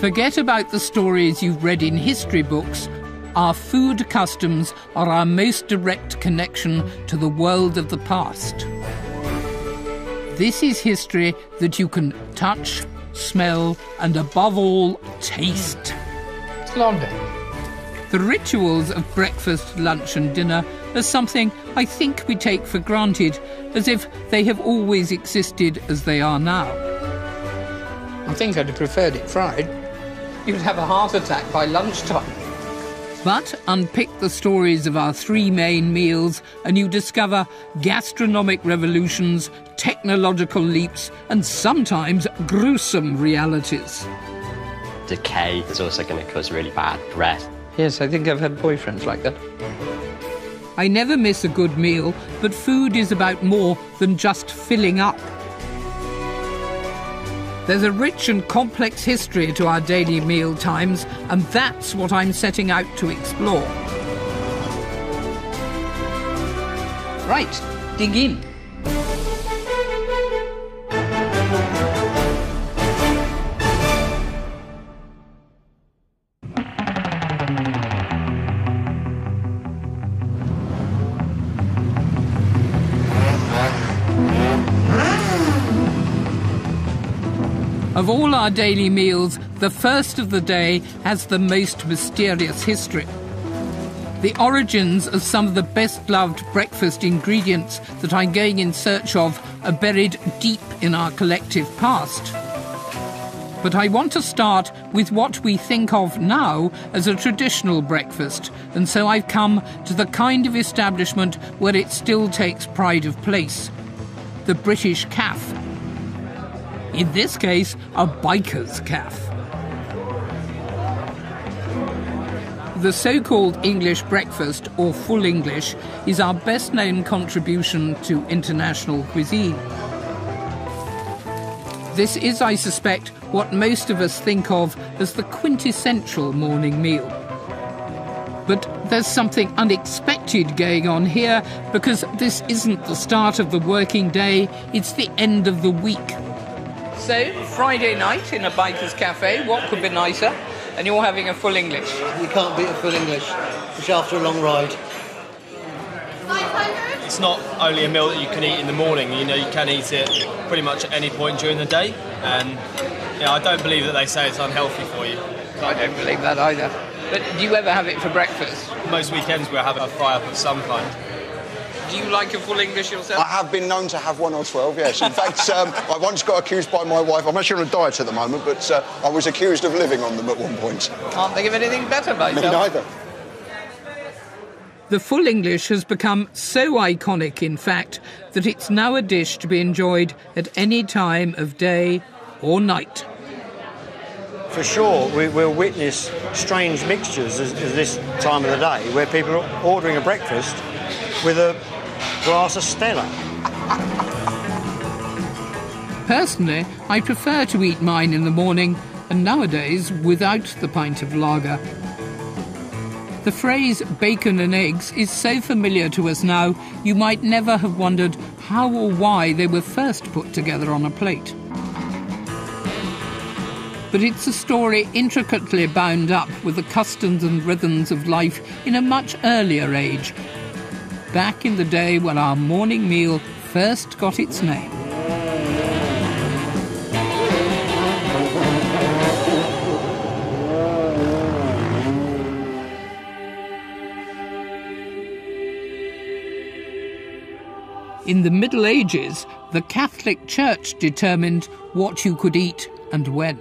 Forget about the stories you've read in history books. Our food customs are our most direct connection to the world of the past. This is history that you can touch, smell, and above all, taste. It's lovely. The rituals of breakfast, lunch and dinner are something I think we take for granted, as if they have always existed as they are now. I think I'd have preferred it fried. You'd have a heart attack by lunchtime. But unpick the stories of our three main meals and you discover gastronomic revolutions, technological leaps and sometimes gruesome realities. Decay is also going to cause really bad breath. Yes, I think I've had boyfriends like that. I never miss a good meal, but food is about more than just filling up. There's a rich and complex history to our daily meal times, and that's what I'm setting out to explore. Right, dig in. Of all our daily meals, the first of the day has the most mysterious history. The origins of some of the best-loved breakfast ingredients that I'm going in search of are buried deep in our collective past. But I want to start with what we think of now as a traditional breakfast, and so I've come to the kind of establishment where it still takes pride of place: the British Caff. In this case, a biker's caff. The so-called English breakfast, or full English, is our best-known contribution to international cuisine. This is, I suspect, what most of us think of as the quintessential morning meal. But there's something unexpected going on here, because this isn't the start of the working day, it's the end of the week. So, Friday night in a biker's cafe, what could be nicer? And you're having a full English. You can't beat a full English, which after a long ride. It's not only a meal that you can eat in the morning, you know, you can eat it pretty much at any point during the day. And I don't believe that they say it's unhealthy for you. I don't believe that either. But do you ever have it for breakfast? Most weekends we'll have a fry-up of some kind. Do you like a full English yourself? I have been known to have 1 or 12, yes. In fact, I once got accused by my wife. I'm actually on a diet at the moment, but I was accused of living on them at one point. Can't think of anything better, mate. Me neither. The full English has become so iconic, in fact, that it's now a dish to be enjoyed at any time of day or night. For sure, we'll witness strange mixtures at this time of the day, where people are ordering a breakfast with a glass of Stella. Personally, I prefer to eat mine in the morning, and nowadays without the pint of lager. The phrase bacon and eggs is so familiar to us now, you might never have wondered how or why they were first put together on a plate. But it's a story intricately bound up with the customs and rhythms of life in a much earlier age, back in the day when our morning meal first got its name. In the Middle Ages, the Catholic Church determined what you could eat and when.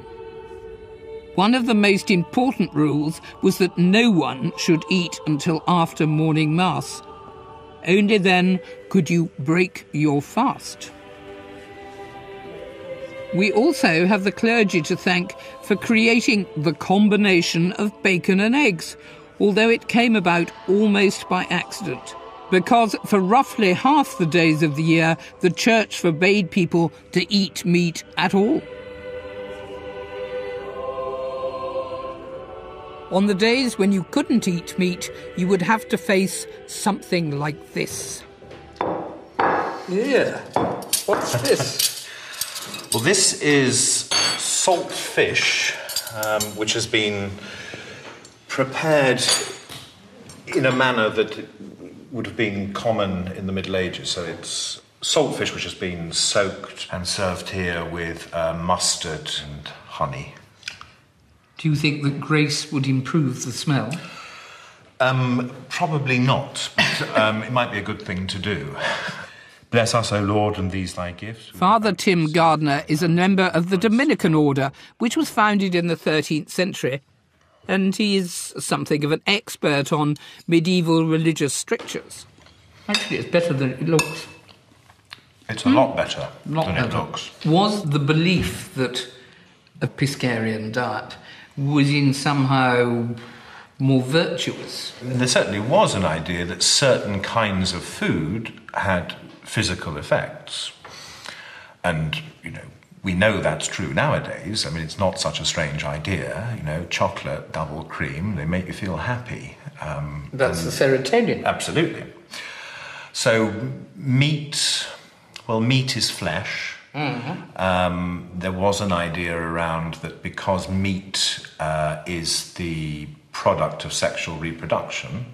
One of the most important rules was that no one should eat until after morning mass. Only then could you break your fast. We also have the clergy to thank for creating the combination of bacon and eggs, although it came about almost by accident, because for roughly half the days of the year, the church forbade people to eat meat at all. On the days when you couldn't eat meat, you would have to face something like this. Yeah. What's this? Well, this is salt fish which has been prepared in a manner that would have been common in the Middle Ages. So it's saltfish which has been soaked and served here with mustard and honey. Do you think that Grace would improve the smell? Probably not, but it might be a good thing to do. Bless us, O Lord, and these thy gifts. Father Tim Gardner is a member of the Dominican order, which was founded in the 13th century, and he is something of an expert on medieval religious strictures. Actually, it's better than it looks. It's a lot better than it looks. Was the belief that a Piscarian diet was in somehow more virtuous? There certainly was an idea that certain kinds of food had physical effects. And, we know that's true nowadays. I mean, it's not such a strange idea. Chocolate, double cream, they make you feel happy. That's the serotonin. Absolutely. So meat is flesh. Mm-hmm. There was an idea around that because meat is the product of sexual reproduction,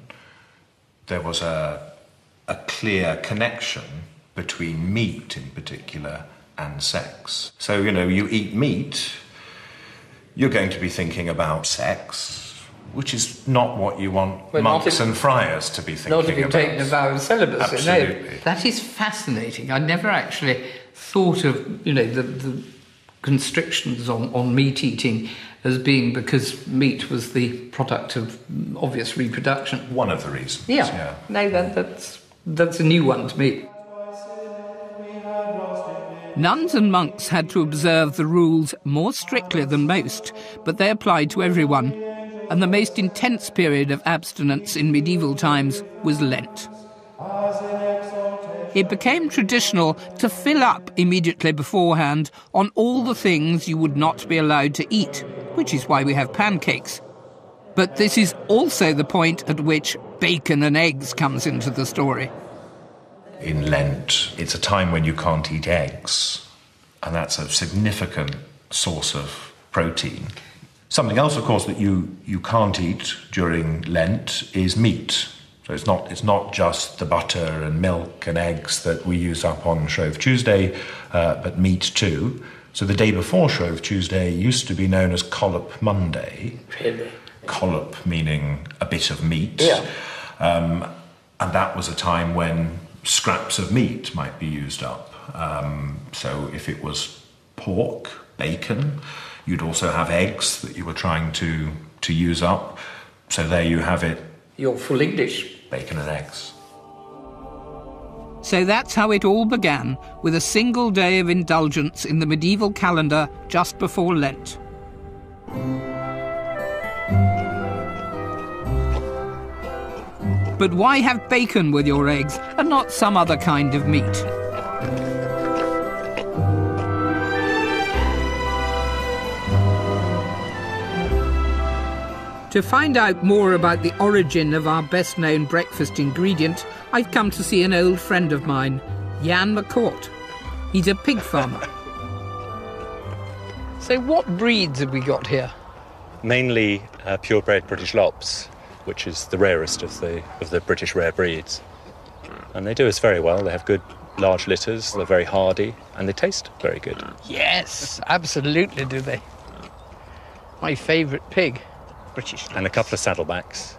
there was a clear connection between meat in particular and sex. So, you eat meat, you're going to be thinking about sex, which is not what you want monks and friars to be thinking about. Not if you're taking a vow of celibacy. Absolutely. No, that is fascinating. I never actually thought of, the constrictions on meat eating as being because meat was the product of obvious reproduction. One of the reasons. Yeah. No, that's a new one to me. Nuns and monks had to observe the rules more strictly than most, but they applied to everyone. And the most intense period of abstinence in medieval times was Lent. It became traditional to fill up immediately beforehand on all the things you would not be allowed to eat, which is why we have pancakes. But this is also the point at which bacon and eggs comes into the story. In Lent, it's a time when you can't eat eggs, and that's a significant source of protein. Something else, of course, that you can't eat during Lent is meat. So it's not just the butter and milk and eggs that we use up on Shrove Tuesday, but meat too. So the day before Shrove Tuesday used to be known as Collop Monday. Really? Collop meaning a bit of meat. Yeah. And that was a time when scraps of meat might be used up. So if it was pork, bacon, you'd also have eggs that you were trying to use up. So there you have it. You're full English. Bacon and eggs. So that's how it all began, with a single day of indulgence in the medieval calendar just before Lent. But why have bacon with your eggs and not some other kind of meat? To find out more about the origin of our best-known breakfast ingredient, I've come to see an old friend of mine, Jan McCourt. He's a pig farmer. So what breeds have we got here? Mainly purebred British Lops, which is the rarest of the British rare breeds. And they do us very well. They have good large litters, they're very hardy, and they taste very good. Yes, absolutely do they. My favourite pig. British Lops. And a couple of saddlebacks.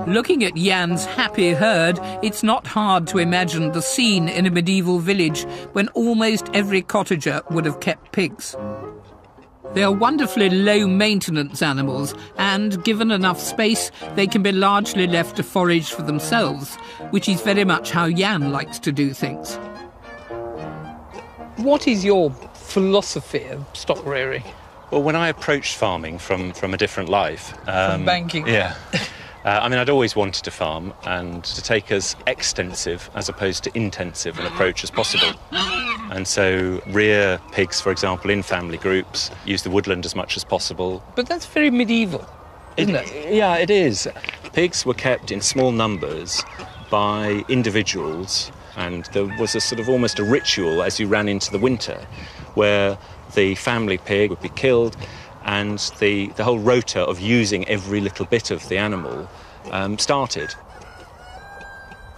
Looking at Jan's happy herd, it's not hard to imagine the scene in a medieval village when almost every cottager would have kept pigs. They are wonderfully low-maintenance animals, and given enough space, they can be largely left to forage for themselves, which is very much how Jan likes to do things. What is your philosophy of stock rearing? Well, when I approached farming from a different life... from banking? Yeah. I'd always wanted to farm and to take as extensive as opposed to intensive an approach as possible. And so rear pigs, for example, in family groups, use the woodland as much as possible. But that's very medieval, isn't it? Yeah, it is. Pigs were kept in small numbers by individuals, and there was a sort of almost a ritual as you ran into the winter where the family pig would be killed and the whole rota of using every little bit of the animal started.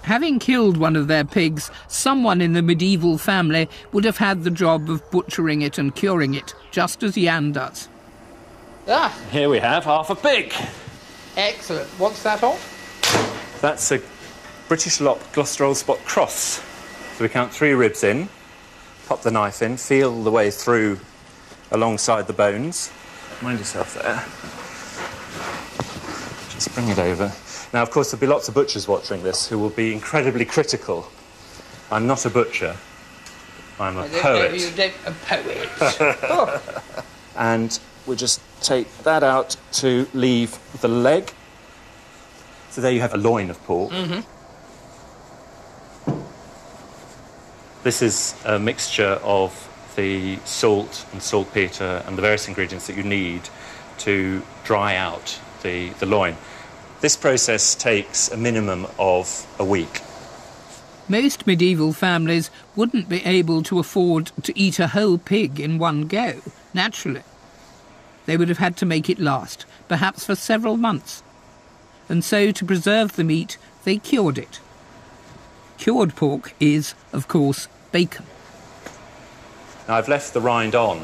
Having killed one of their pigs, someone in the medieval family would have had the job of butchering it and curing it, just as Jan does. Ah, Here we have half a pig. excellent. What's that of? That's a British Lop Gloucester Old Spot cross. So we count 3 ribs in, pop the knife in, feel the way through alongside the bones. Mind yourself there. Just bring it over. Now, of course, there'll be lots of butchers watching this who will be incredibly critical. I'm not a butcher. I'm a poet. A poet. Oh. And we'll just take that out to leave the leg. So there you have a loin of pork. Mm-hmm. This is a mixture of the salt and saltpetre and the various ingredients that you need to dry out the loin. This process takes a minimum of a week. Most medieval families wouldn't be able to afford to eat a whole pig in one go, naturally. They would have had to make it last, perhaps for several months. And so, to preserve the meat, they cured it. Cured pork is, of course, bacon. Now, I've left the rind on,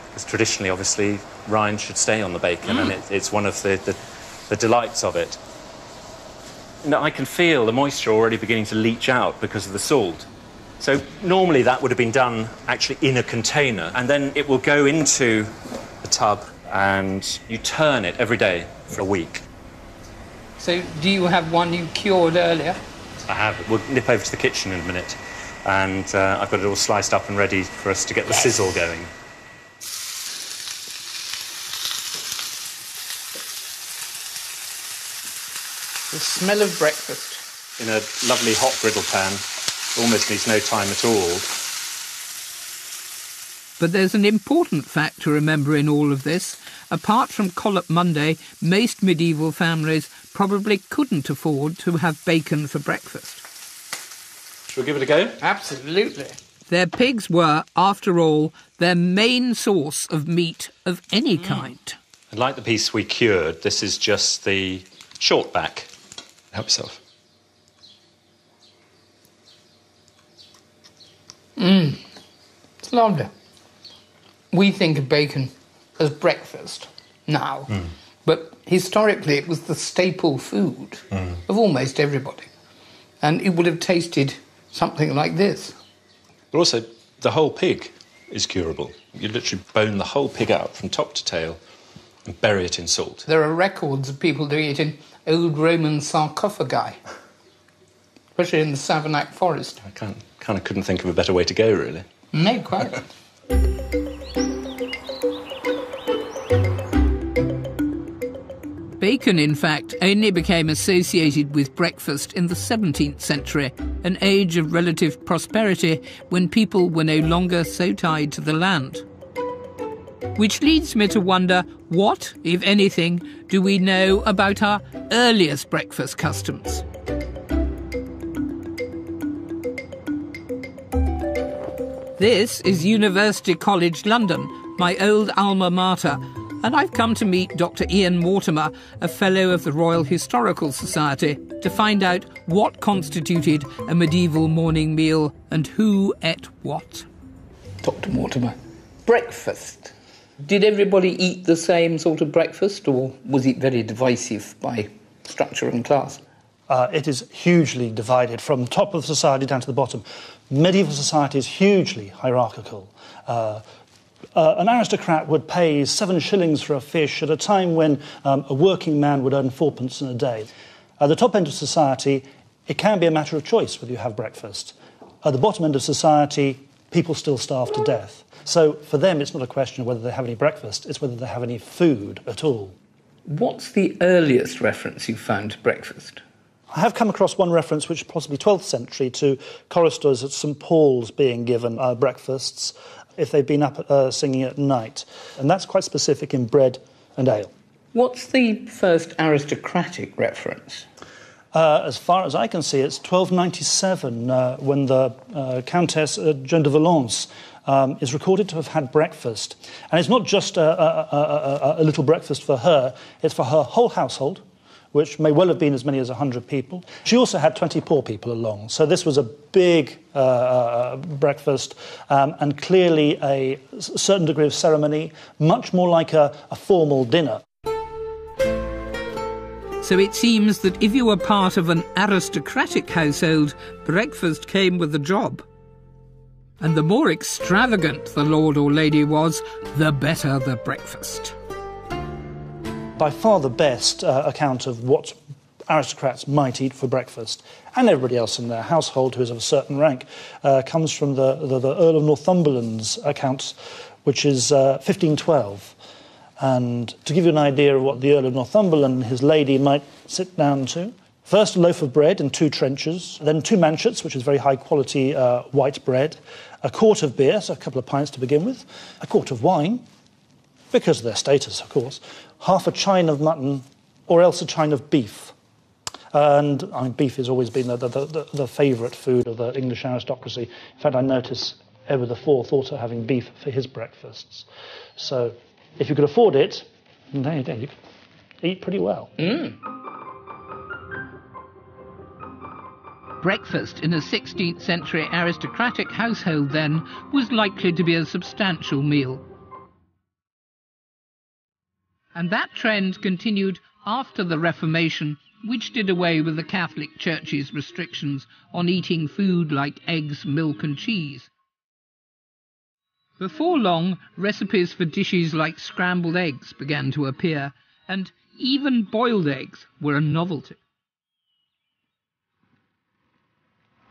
because traditionally, obviously, rind should stay on the bacon, and it's one of the delights of it. Now, I can feel the moisture already beginning to leach out because of the salt. So normally that would have been done actually in a container, and then it will go into a tub and you turn it every day for a week. So do you have one you cured earlier? I have. We'll nip over to the kitchen in a minute, and I've got it all sliced up and ready for us to get the sizzle going. The smell of breakfast. In a lovely hot griddle pan, almost needs no time at all. But there's an important fact to remember in all of this. Apart from Collop Monday, most medieval families probably couldn't afford to have bacon for breakfast. Shall we give it a go? Absolutely. Their pigs were, after all, their main source of meat of any kind. And like the piece we cured, this is just the short back. Help yourself. It's lovely. We think of bacon as breakfast now, but historically it was the staple food of almost everybody. And it would have tasted something like this. But also, the whole pig is curable. You literally bone the whole pig out from top to tail and bury it in salt. There are records of people doing it in old Roman sarcophagi, especially in the Savanac forest. I kind of couldn't think of a better way to go, really. No, quite. Bacon, in fact, only became associated with breakfast in the 17th century, an age of relative prosperity when people were no longer so tied to the land. Which leads me to wonder, what, if anything, do we know about our earliest breakfast customs? This is University College London, my old alma mater, and I've come to meet Dr. Ian Mortimer, a Fellow of the Royal Historical Society, to find out what constituted a medieval morning meal and who ate what. Dr. Mortimer, breakfast. Did everybody eat the same sort of breakfast, or was it very divisive by structure and class? It is hugely divided from top of society down to the bottom. Medieval society is hugely hierarchical. An aristocrat would pay 7 shillings for a fish at a time when a working man would earn 4p in a day. At the top end of society, it can be a matter of choice whether you have breakfast. At the bottom end of society, people still starve to death. So for them, it's not a question of whether they have any breakfast, it's whether they have any food at all. What's the earliest reference you found to breakfast? I have come across one reference, which is possibly 12th century, to choristers at St Paul's being given breakfasts if they've been up singing at night. And that's quite specific in bread and ale. What's the first aristocratic reference? As far as I can see, it's 1297, when the Countess Jeanne de Valence is recorded to have had breakfast. And it's not just a little breakfast for her, it's for her whole household, which may well have been as many as 100 people. She also had 20 poor people along. So this was a big breakfast and clearly a certain degree of ceremony, much more like a formal dinner. So it seems that if you were part of an aristocratic household, breakfast came with the job. And the more extravagant the lord or lady was, the better the breakfast. By far the best account of what aristocrats might eat for breakfast, and everybody else in their household who is of a certain rank, comes from the Earl of Northumberland's accounts, which is 1512. And to give you an idea of what the Earl of Northumberland and his lady might sit down to, first a loaf of bread and 2 trenchers, then 2 manchets, which is very high-quality white bread, a quart of beer, so a couple of pints to begin with, a quart of wine, because of their status, of course, half a chine of mutton, or else a chine of beef. And I mean, beef has always been the favourite food of the English aristocracy. In fact, I notice Edward IV also having beef for his breakfasts. So if you could afford it, then you could eat pretty well. Breakfast in a 16th century aristocratic household, then, was likely to be a substantial meal. And that trend continued after the Reformation, which did away with the Catholic Church's restrictions on eating food like eggs, milk and cheese. Before long, recipes for dishes like scrambled eggs began to appear, and even boiled eggs were a novelty.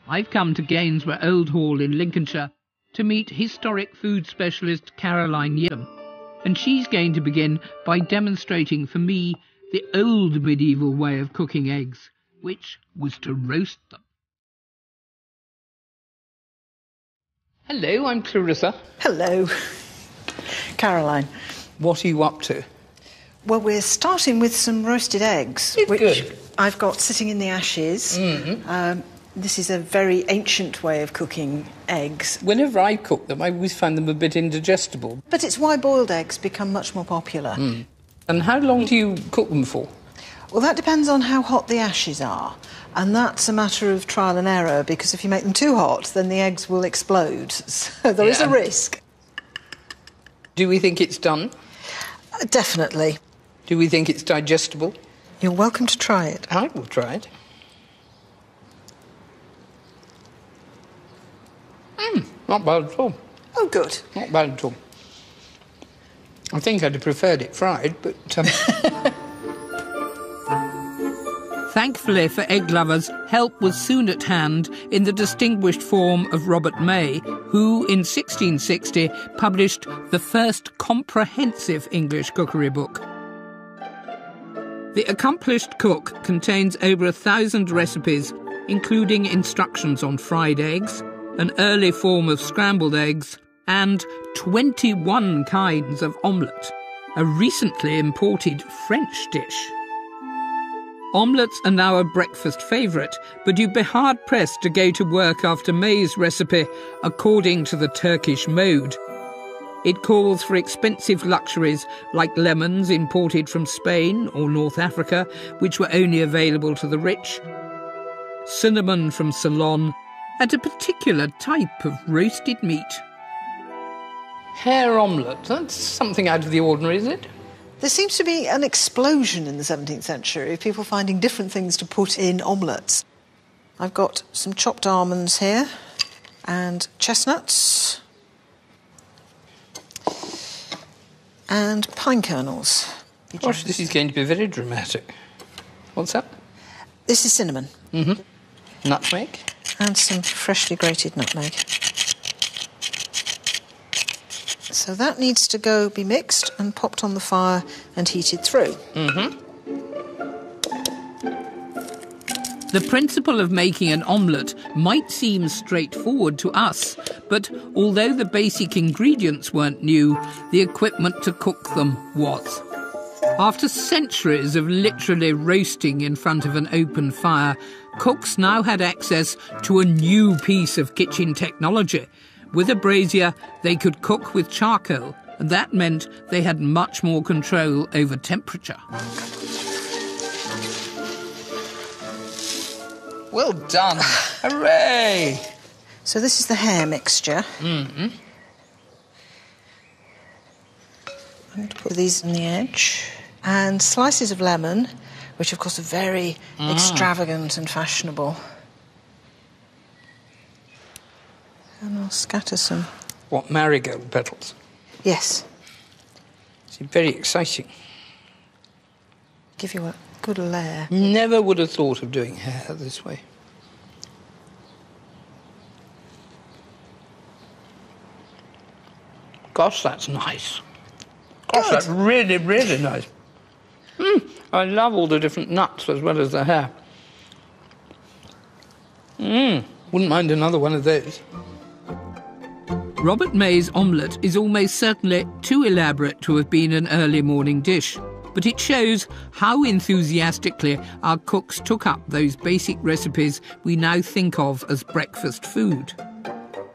I've come to Gainsborough Old Hall in Lincolnshire to meet historic food specialist Caroline Yedham, and she's going to begin by demonstrating for me the old medieval way of cooking eggs, which was to roast them. Hello, I'm Clarissa. Hello, Caroline. What are you up to? Well, we're starting with some roasted eggs, It's which good. I've got sitting in the ashes. This is a very ancient way of cooking eggs. Whenever I cook them, I always find them a bit indigestible. But it's why boiled eggs become much more popular. And how long do you cook them for? Well, that depends on how hot the ashes are. And that's a matter of trial and error, because if you make them too hot, then the eggs will explode. So there is a risk. Do we think it's done? Definitely. Do we think it's digestible? You're welcome to try it. I will try it. Not bad at all. Oh, good. Not bad at all. I think I'd have preferred it fried, but... Thankfully for egg lovers, help was soon at hand in the distinguished form of Robert May, who, in 1660, published the first comprehensive English cookery book. The accomplished cook contains over 1,000 recipes, including instructions on fried eggs, an early form of scrambled eggs, and 21 kinds of omelette, a recently imported French dish. Omelettes are now a breakfast favourite, but you'd be hard-pressed to go to work after May's recipe according to the Turkish mode. It calls for expensive luxuries like lemons imported from Spain or North Africa, which were only available to the rich, cinnamon from Ceylon, and a particular type of roasted meat. Hare omelette, that's something out of the ordinary, is it? There seems to be an explosion in the 17th century of people finding different things to put in omelettes. I've got some chopped almonds here and chestnuts and pine kernels. Gosh, this is going to be very dramatic. What's that? This is cinnamon. Nutmeg. And some freshly grated nutmeg. So that needs to be mixed and popped on the fire and heated through. The principle of making an omelette might seem straightforward to us, but although the basic ingredients weren't new, the equipment to cook them was. After centuries of literally roasting in front of an open fire, cooks now had access to a new piece of kitchen technology, With a brazier, they could cook with charcoal, and that meant they had much more control over temperature. Well done. Hooray! So this is the hair mixture. Mm-hmm. I'm going to put these on the edge. And slices of lemon, which of course are very extravagant and fashionable. And I'll scatter some. What, marigold petals? Yes. It's very exciting. Give you a good layer. Never would have thought of doing hair this way. Gosh, that's nice. Gosh, Good. that's really, really nice. I love all the different nuts as well as the hair. Wouldn't mind another one of those. Robert May's omelette is almost certainly too elaborate to have been an early morning dish, but it shows how enthusiastically our cooks took up those basic recipes we now think of as breakfast food.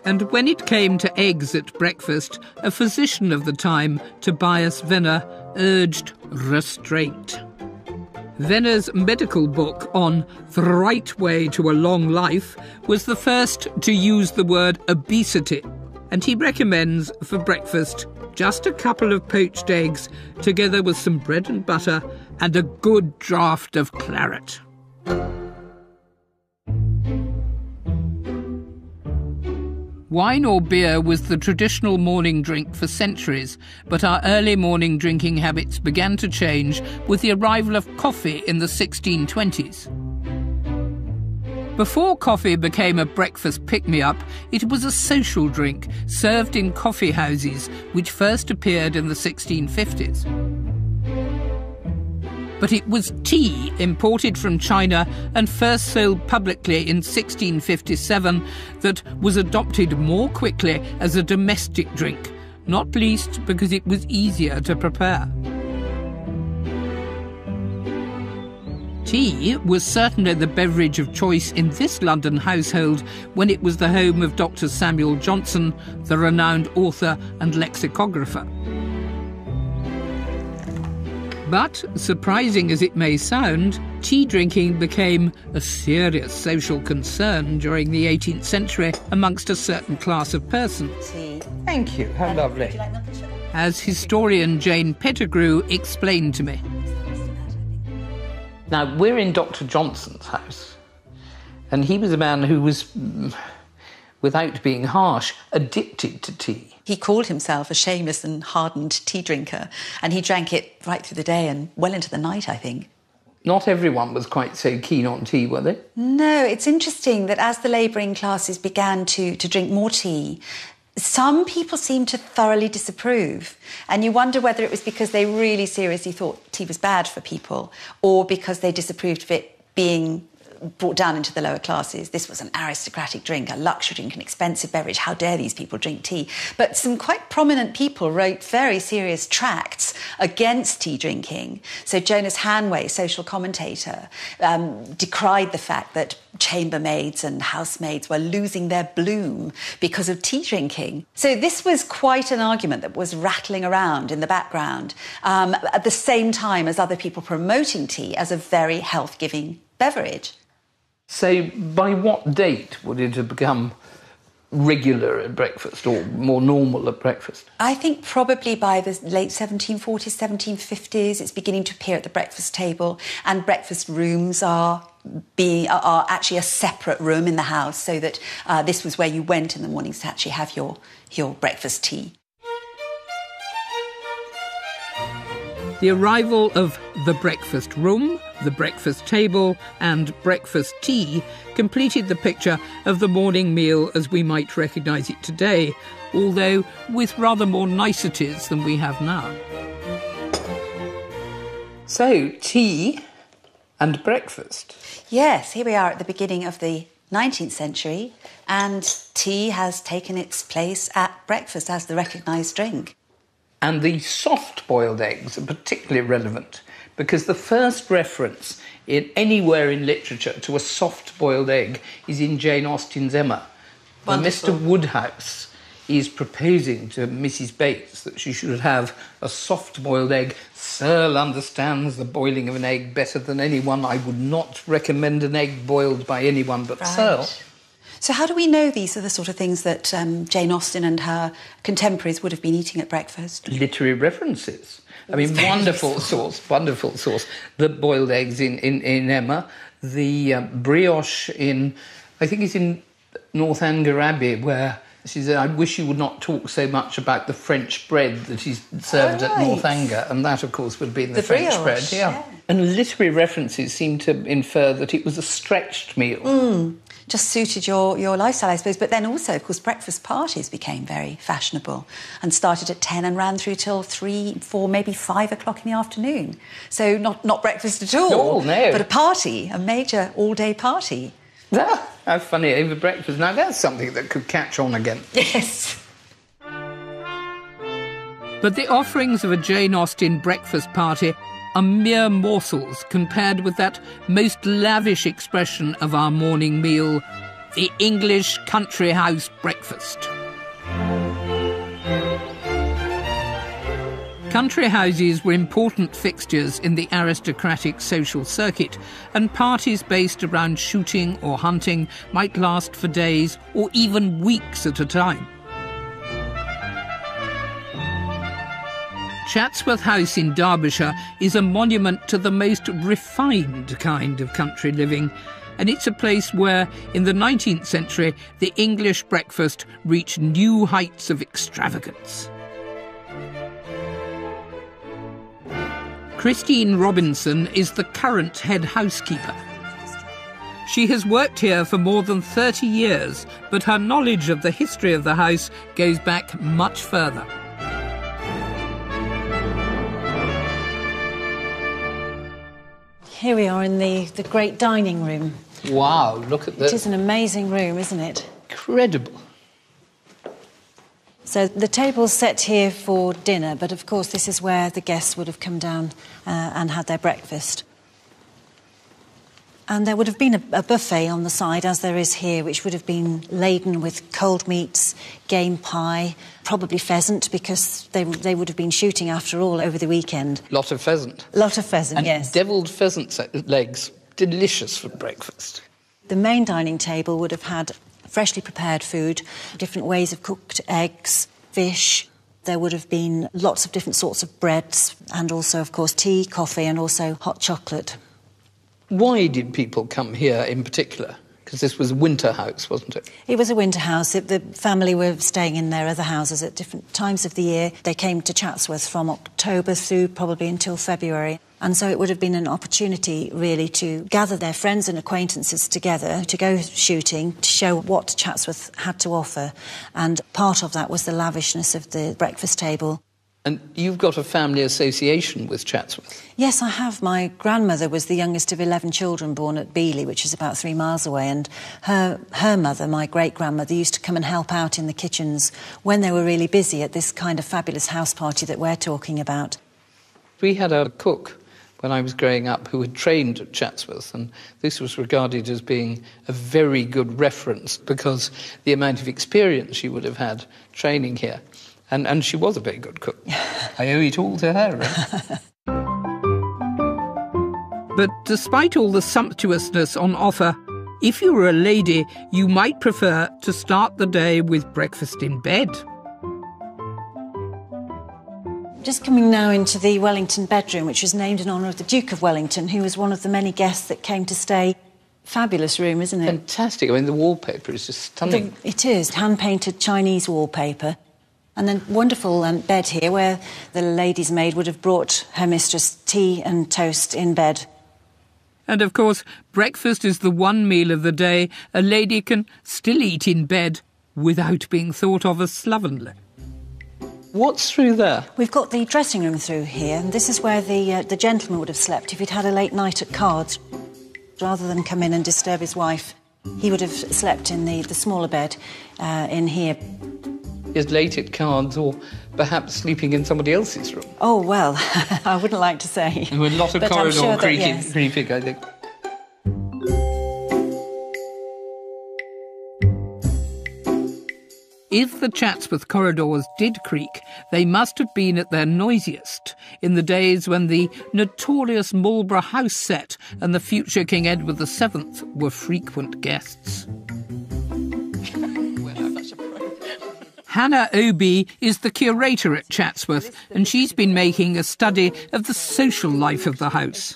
And when it came to eggs at breakfast, a physician of the time, Tobias Venner, urged restraint. Venner's medical book on The Right Way to a Long Life was the first to use the word obesity, and he recommends for breakfast just a couple of poached eggs together with some bread and butter and a good draught of claret. Wine or beer was the traditional morning drink for centuries, but our early morning drinking habits began to change with the arrival of coffee in the 1620s. Before coffee became a breakfast pick-me-up, it was a social drink served in coffee houses, which first appeared in the 1650s. But it was tea imported from China and first sold publicly in 1657 that was adopted more quickly as a domestic drink, not least because it was easier to prepare. Tea was certainly the beverage of choice in this London household when it was the home of Dr. Samuel Johnson, the renowned author and lexicographer. But, surprising as it may sound, tea drinking became a serious social concern during the 18th century amongst a certain class of persons. Tea. Thank you, how lovely. Would you like nothing sugar? As historian Jane Pettigrew explained to me. Now, we're in Dr. Johnson's house, and he was a man who was, without being harsh, addicted to tea. He called himself a shameless and hardened tea drinker, and he drank it right through the day and well into the night, I think. Not everyone was quite so keen on tea, were they? No, it's interesting that as the labouring classes began to drink more tea, some people seemed to thoroughly disapprove. And you wonder whether it was because they really seriously thought tea was bad for people or because they disapproved of it being brought down into the lower classes. This was an aristocratic drink, a luxury drink, an expensive beverage. How dare these people drink tea? But some quite prominent people wrote very serious tracts against tea drinking. So Jonas Hanway, social commentator, decried the fact that chambermaids and housemaids were losing their bloom because of tea drinking. So this was quite an argument that was rattling around in the background at the same time as other people promoting tea as a very health-giving beverage. So by what date would it have become regular at breakfast or more normal at breakfast? I think probably by the late 1740s, 1750s, it's beginning to appear at the breakfast table, and breakfast rooms are actually a separate room in the house, so that this was where you went in the mornings to actually have your breakfast tea. The arrival of the breakfast room, the breakfast table and breakfast tea completed the picture of the morning meal as we might recognise it today, although with rather more niceties than we have now. So, tea and breakfast. Yes, here we are at the beginning of the 19th century, and tea has taken its place at breakfast as the recognised drink. And the soft-boiled eggs are particularly relevant because the first reference anywhere in literature to a soft-boiled egg is in Jane Austen's Emma. When Mr. Woodhouse is proposing to Mrs. Bates that she should have a soft-boiled egg. Searle understands the boiling of an egg better than anyone. I would not recommend an egg boiled by anyone but Searle. So how do we know these are the sort of things that Jane Austen and her contemporaries would have been eating at breakfast? Literary references. I mean, wonderful source. The boiled eggs in Emma, the brioche in, I think it's in Northanger Abbey, where she said, I wish you would not talk so much about the French bread that is served at Northanger. And that, of course, would be the French brioche, bread. Yeah. And literary references seem to infer that it was a stretched meal. Just suited your lifestyle, I suppose. But then also, of course, breakfast parties became very fashionable and started at 10 and ran through till 3, 4, maybe 5 o'clock in the afternoon. So not breakfast at all, no. But a party, a major all-day party. How funny, over breakfast. Now, that's something that could catch on again. Yes. But the offerings of a Jane Austen breakfast party are mere morsels compared with that most lavish expression of our morning meal, the English country house breakfast. Country houses were important fixtures in the aristocratic social circuit, and parties based around shooting or hunting might last for days or even weeks at a time. Chatsworth House in Derbyshire is a monument to the most refined kind of country living, and it's a place where, in the 19th century, the English breakfast reached new heights of extravagance. Christine Robinson is the current head housekeeper. She has worked here for more than 30 years, but her knowledge of the history of the house goes back much further. Here we are in the great dining room. Wow, look at this. It is an amazing room, isn't it? Incredible. So the table's set here for dinner, but of course this is where the guests would have come down and had their breakfast. And there would have been a buffet on the side, as there is here, which would have been laden with cold meats, game pie, probably pheasant, because they would have been shooting, after all, over the weekend. Lot of pheasant. Lot of pheasant, and yes. Devilled pheasant legs. Delicious for breakfast. The main dining table would have had freshly prepared food, different ways of cooked eggs, fish. There would have been lots of different sorts of breads, and also, of course, tea, coffee, and also hot chocolate. Why did people come here in particular? Because this was a winter house, wasn't it? It was a winter house. The family were staying in their other houses at different times of the year. They came to Chatsworth from October through probably until February. And so it would have been an opportunity, really, to gather their friends and acquaintances together, to go shooting, to show what Chatsworth had to offer. And part of that was the lavishness of the breakfast table. And you've got a family association with Chatsworth? Yes, I have. My grandmother was the youngest of 11 children born at Beeley, which is about 3 miles away, and her mother, my great-grandmother, used to come and help out in the kitchens when they were really busy at this kind of fabulous house party that we're talking about. We had a cook when I was growing up who had trained at Chatsworth, and this was regarded as being a very good reference because the amount of experience she would have had training here. And she was a very good cook. I owe it all to her, really. But despite all the sumptuousness on offer, if you were a lady, you might prefer to start the day with breakfast in bed. Just coming now into the Wellington bedroom, which was named in honour of the Duke of Wellington, who was one of the many guests that came to stay. Fabulous room, isn't it? Fantastic. I mean, the wallpaper is just stunning. It is. Hand-painted Chinese wallpaper. And then wonderful bed here where the lady's maid would have brought her mistress tea and toast in bed. And, of course, breakfast is the one meal of the day a lady can still eat in bed without being thought of as slovenly. What's through there? We've got the dressing room through here, and this is where the gentleman would have slept if he'd had a late night at cards. Rather than come in and disturb his wife, he would have slept in the smaller bed in here. Is late at cards or perhaps sleeping in somebody else's room? Oh, well, I wouldn't like to say. With a lot of corridor sure creeping, I think. If the Chatsworth corridors did creak, they must have been at their noisiest in the days when the notorious Marlborough House set and the future King Edward VII were frequent guests. Hannah Obi is the curator at Chatsworth, and she's been making a study of the social life of the house.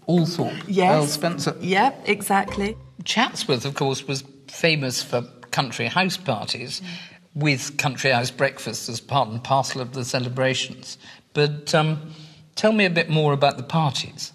Althorpe, yes. Earl Spencer. Yep, exactly. Chatsworth, of course, was famous for country house parties with country house breakfasts as part and parcel of the celebrations. But tell me a bit more about the parties.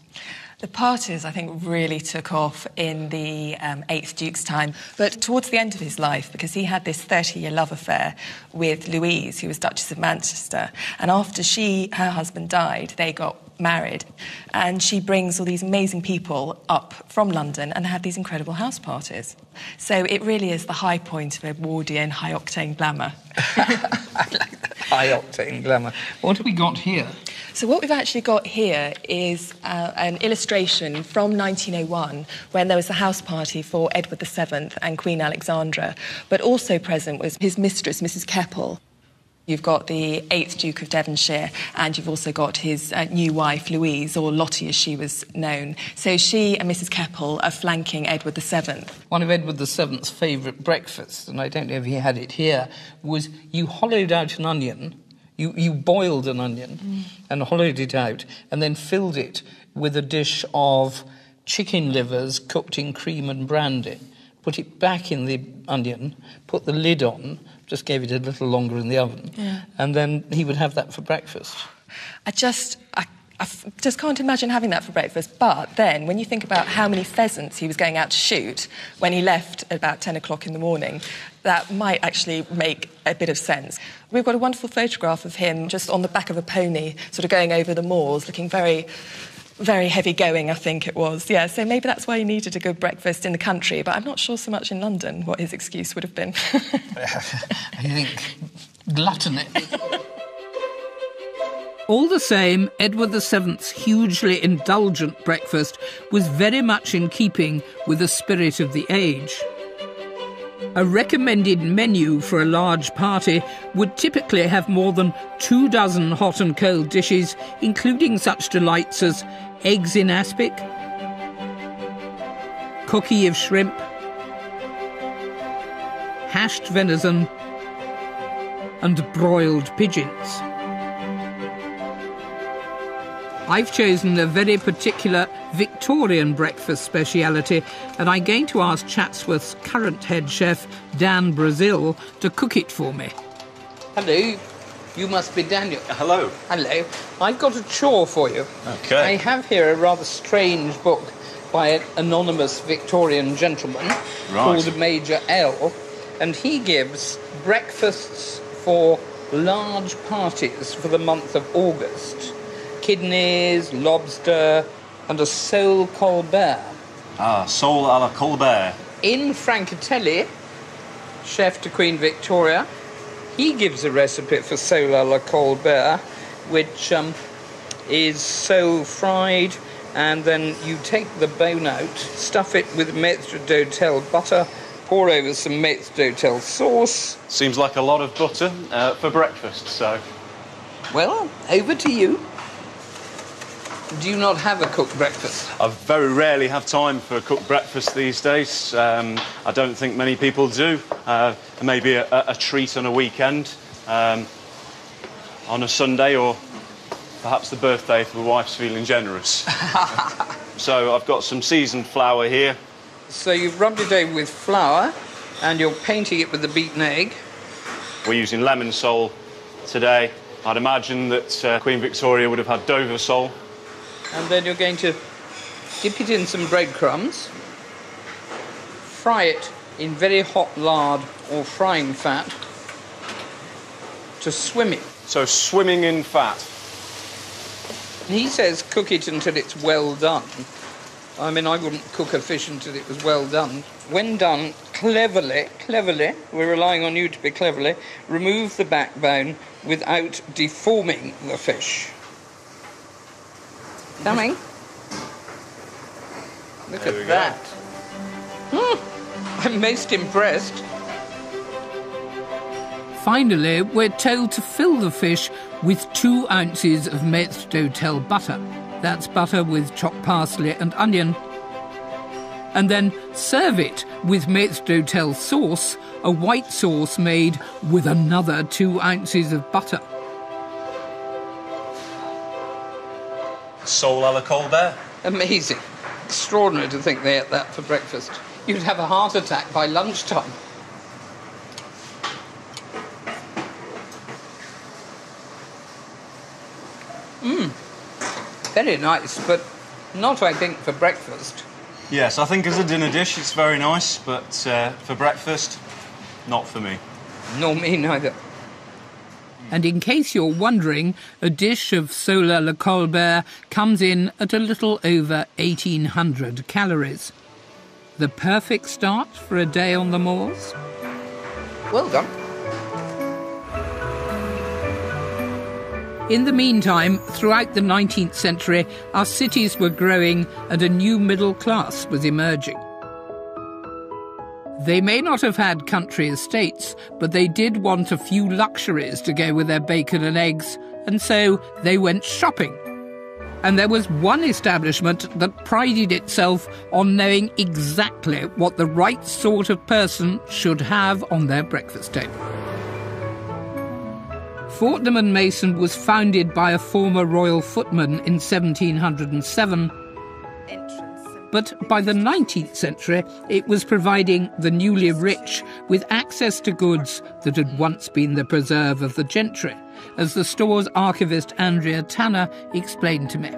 The parties, I think, really took off in the 8th Duke's time. But towards the end of his life, because he had this 30-year love affair with Louise, who was Duchess of Manchester, and after her husband died, they got married, and she brings all these amazing people up from London and had these incredible house parties. So it really is the high point of Edwardian high-octane glamour. I like that. High-octane glamour. What have we got here? So what we've actually got here is an illustration from 1901 when there was a house party for Edward VII and Queen Alexandra, but also present was his mistress, Mrs. Keppel. You've got the 8th Duke of Devonshire, and you've also got his new wife, Louise, or Lottie as she was known. So she and Mrs. Keppel are flanking Edward VII. One of Edward VII's favourite breakfasts, and I don't know if he had it here, was you hollowed out an onion, you boiled an onion and hollowed it out, and then filled it with a dish of chicken livers cooked in cream and brandy. Put it back in the onion, put the lid on, just gave it a little longer in the oven, and then he would have that for breakfast. I just can't imagine having that for breakfast. But then, when you think about how many pheasants he was going out to shoot when he left at about 10 o'clock in the morning, that might actually make a bit of sense. We've got a wonderful photograph of him just on the back of a pony, sort of going over the moors, looking very, very heavy going, I think it was. Yeah, so maybe that's why he needed a good breakfast in the country, but I'm not sure so much in London what his excuse would have been. I think gluttony. All the same, Edward VII's hugely indulgent breakfast was very much in keeping with the spirit of the age. A recommended menu for a large party would typically have more than 24 hot and cold dishes, including such delights as eggs in aspic, cookie of shrimp, hashed venison, and broiled pigeons. I've chosen a very particular Victorian breakfast speciality, and I'm going to ask Chatsworth's current head chef, Dan Brazil, to cook it for me. Hello, you must be Daniel. Hello. Hello. I've got a chore for you. OK. I have here a rather strange book by an anonymous Victorian gentleman called Major L, and he gives breakfasts for large parties for the month of August. Kidneys, lobster, and a sole Colbert. Ah, sole à la Colbert. In Francatelli, chef to Queen Victoria, he gives a recipe for sole à la Colbert, which is sole fried, and then you take the bone out, stuff it with maître d'hôtel butter, pour over some maître d'hôtel sauce. Seems like a lot of butter for breakfast, so... Well, over to you. Do you not have a cooked breakfast? I very rarely have time for a cooked breakfast these days. I don't think many people do. Maybe a treat on a weekend, on a Sunday, or perhaps the birthday if my wife's feeling generous. So I've got some seasoned flour here. So you've rubbed it over with flour, and you're painting it with the beaten egg. We're using lemon sole today. I'd imagine that Queen Victoria would have had Dover sole. And then you're going to dip it in some breadcrumbs, fry it in very hot lard or frying fat to swim it. So swimming in fat. He says cook it until it's well done. I mean, I wouldn't cook a fish until it was well done. When done, cleverly, we're relying on you to be cleverly, remove the backbone without deforming the fish. Coming. Look at that. I'm most impressed. Finally, we're told to fill the fish with 2 ounces of maître d'hôtel butter. That's butter with chopped parsley and onion. And then serve it with maître d'hôtel sauce, a white sauce made with another 2 ounces of butter. Sole à la Colbert. Amazing. Extraordinary to think they ate that for breakfast. You'd have a heart attack by lunchtime. Very nice, but not, I think, for breakfast. Yes, I think as a dinner dish it's very nice, but for breakfast, not for me. Nor me neither. And in case you're wondering, a dish of sole à la Colbert comes in at a little over 1,800 calories. The perfect start for a day on the moors? Well done. In the meantime, throughout the 19th century, our cities were growing and a new middle class was emerging. They may not have had country estates, but they did want a few luxuries to go with their bacon and eggs, and so they went shopping. And there was one establishment that prided itself on knowing exactly what the right sort of person should have on their breakfast table. Fortnum & Mason was founded by a former royal footman in 1707, but by the 19th century it was providing the newly rich with access to goods that had once been the preserve of the gentry, as the store's archivist Andrea Tanner explained to me.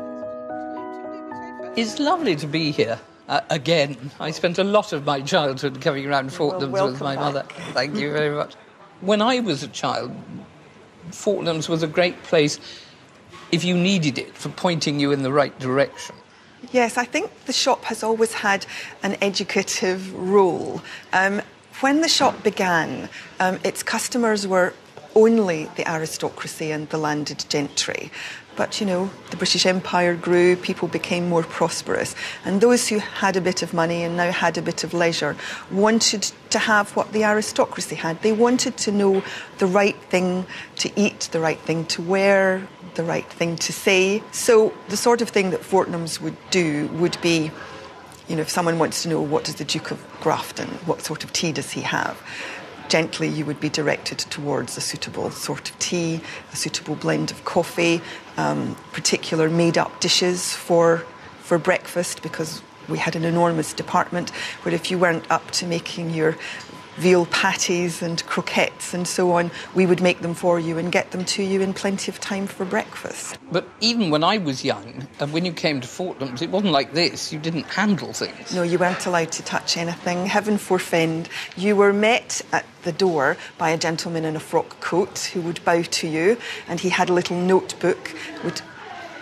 It's lovely to be here. Again, I spent a lot of my childhood coming around Fortnum's with my mother. Thank you very much. When I was a child, Fortnum's was a great place if you needed it for pointing you in the right direction. Yes, I think the shop has always had an educative role. When the shop began, its customers were only the aristocracy and the landed gentry. But, you know, the British Empire grew, people became more prosperous, and those who had a bit of money and now had a bit of leisure wanted to have what the aristocracy had. They wanted to know the right thing to eat, the right thing to wear, the right thing to say. So the sort of thing that Fortnum's would do would be, you know, if someone wants to know what does the Duke of Grafton, what sort of tea does he have, gently you would be directed towards a suitable sort of tea, a suitable blend of coffee, particular made-up dishes for breakfast, because we had an enormous department where if you weren't up to making your veal patties and croquettes and so on, we would make them for you and get them to you in plenty of time for breakfast. But even when I was young, and when you came to Fortnum's, it wasn't like this. You didn't handle things. No, you weren't allowed to touch anything. Heaven forfend. You were met at the door by a gentleman in a frock coat who would bow to you, and he had a little notebook, would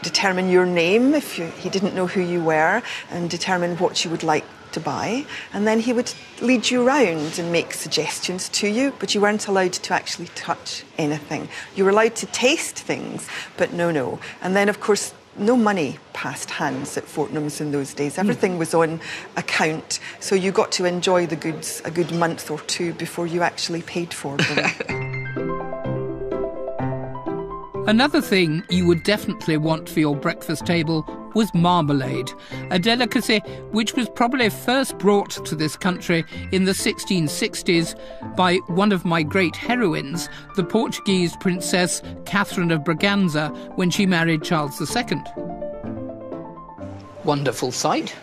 determine your name if he didn't know who you were, and determine what you would like to buy, and then he would lead you around and make suggestions to you, but you weren't allowed to actually touch anything. You were allowed to taste things, but no. And then, of course, no money passed hands at Fortnum's in those days. Everything was on account, so you got to enjoy the goods a good month or two before you actually paid for them. Another thing you would definitely want for your breakfast table was marmalade, a delicacy which was probably first brought to this country in the 1660s by one of my great heroines, the Portuguese Princess Catherine of Braganza, when she married Charles II. Wonderful sight.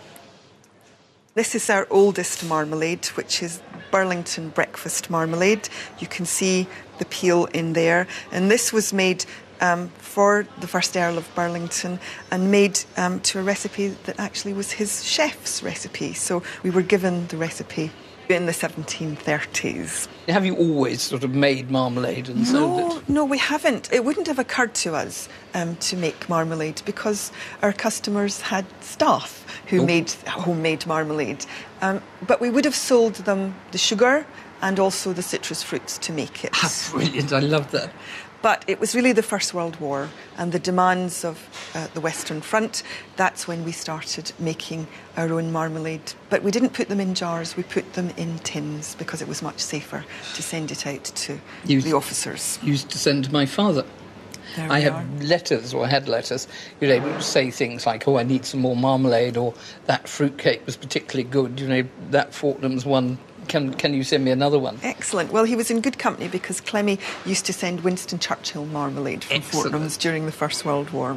This is our oldest marmalade, which is Burlington breakfast marmalade. You can see the peel in there, and this was made for the first Earl of Burlington and made to a recipe that actually was his chef's recipe. So we were given the recipe in the 1730s. Have you always sort of made marmalade and sold it? No, we haven't. It wouldn't have occurred to us to make marmalade because our customers had staff who made homemade marmalade. But we would have sold them the sugar and also the citrus fruits to make it. Brilliant, I love that. But it was really the First World War and the demands of the Western Front. That's when we started making our own marmalade. But we didn't put them in jars, we put them in tins because it was much safer to send it out to the officers. Used to send to my father. I had letters, or had letters, you know, would say things like, oh, I need some more marmalade, or that fruitcake was particularly good, you know, that Fortnum's one, can you send me another one? Excellent. Well, he was in good company because Clemmy used to send Winston Churchill marmalade from Fortnum's during the First World War.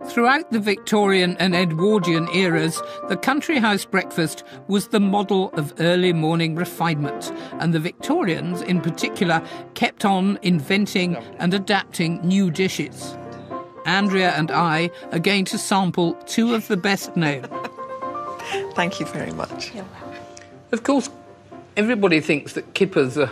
Throughout the Victorian and Edwardian eras, the country house breakfast was the model of early morning refinement, and the Victorians, in particular, kept on inventing and adapting new dishes. Andrea and I are going to sample two of the best known. Thank you very much. Of course, everybody thinks that kippers are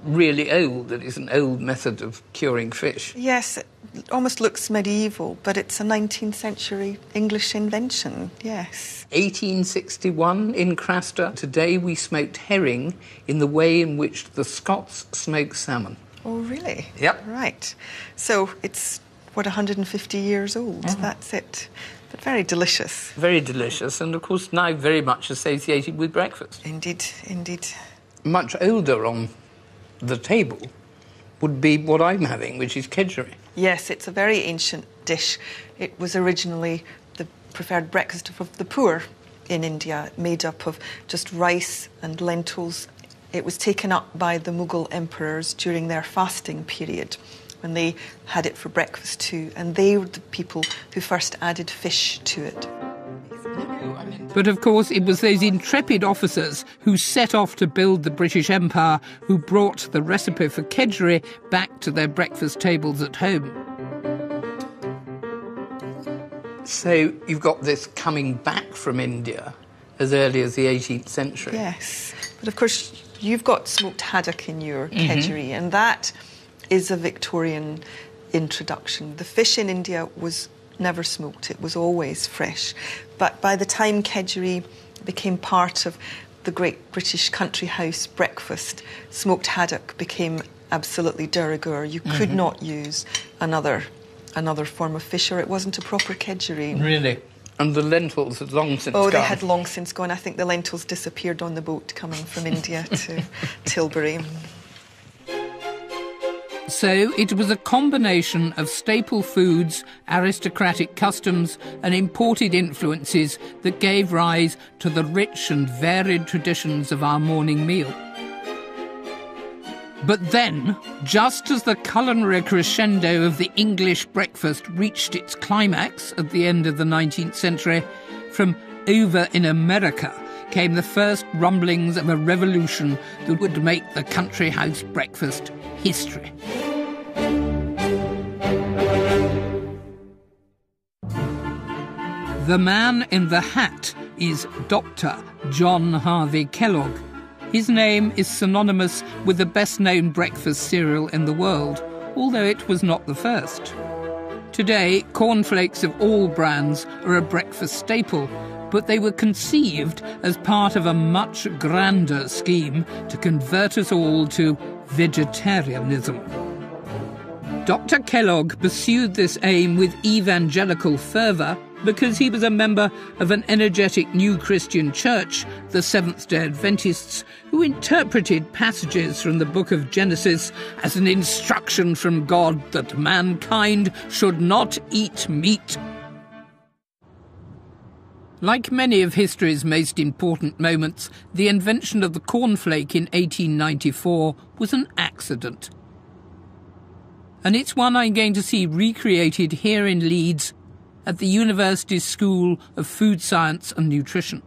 really old, that it's an old method of curing fish. Yes, it almost looks medieval, but it's a 19th century English invention, yes. 1861 in Craster. Today we smoked herring in the way in which the Scots smoke salmon. Oh, really? Yep. Right. So it's, 150 years old? That's it. But very delicious. Very delicious, and of course now very much associated with breakfast. Indeed, indeed. Much older on the table would be what I'm having, which is kedgeree. Yes, it's a very ancient dish. It was originally the preferred breakfast of the poor in India, made up of just rice and lentils. It was taken up by the Mughal emperors during their fasting period, when they had it for breakfast too, and they were the people who first added fish to it. But of course it was those intrepid officers who set off to build the British Empire who brought the recipe for kedgeree back to their breakfast tables at home. So you've got this coming back from India as early as the 18th century. Yes, but of course you've got smoked haddock in your kedgeree, and that is a Victorian introduction. The fish in India was never smoked, it was always fresh. But by the time kedgeree became part of the great British country house breakfast, smoked haddock became absolutely de rigueur. You could not use another form of fish, or it wasn't a proper kedgeree. Really? And the lentils had long since gone. Oh, they had long since gone. I think the lentils disappeared on the boat coming from India to Tilbury. So it was a combination of staple foods, aristocratic customs and imported influences that gave rise to the rich and varied traditions of our morning meal. But then, just as the culinary crescendo of the English breakfast reached its climax at the end of the 19th century, from over in America came the first rumblings of a revolution that would make the country house breakfast history. The man in the hat is Dr. John Harvey Kellogg. His name is synonymous with the best-known breakfast cereal in the world, although it was not the first. Today, cornflakes of all brands are a breakfast staple, but they were conceived as part of a much grander scheme to convert us all to vegetarianism. Dr. Kellogg pursued this aim with evangelical fervour because he was a member of an energetic new Christian church, the Seventh-day Adventists, who interpreted passages from the book of Genesis as an instruction from God that mankind should not eat meat. Like many of history's most important moments, the invention of the cornflake in 1894 was an accident. And it's one I'm going to see recreated here in Leeds at the University's School of Food Science and Nutrition.